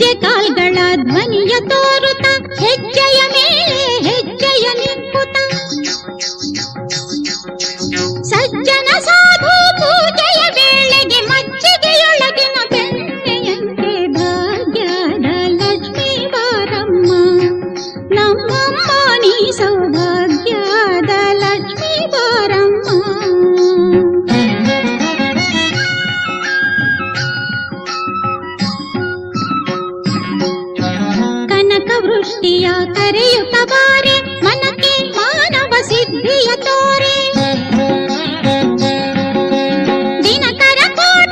ಹೆಜ್ಜೆ ಕಾಲ್ಗಳ ಧ್ವನಿಯ ತೋರುತ್ತ ಹೆಜ್ಜೆಯ ಮೇಲೆ ಹೆಜ್ಜೆಯ ನಿಂಕುತ ಸಜ್ಜನ ಸಾಧು ಪೂಜೆಯ ವೇಳೆಗೆ ಮಜ್ಜಿಗೆಯೊಳಗಿನ ಬೆಣ್ಣೆಯಂತೆ ಭಾಗ್ಯದ ಲಕ್ಷ್ಮೀ ಬಾರಮ್ಮ ನಮ್ಮಮ್ಮ ನೀ ಸೌಭಾಗ್ಯದ ಲಕ್ಷ್ಮೀ ಬಾರಮ್ಮ. ಕನಕ ವೃಷ್ಟಿಯ ಕರೆಯುತ್ತ ಬಾರಿ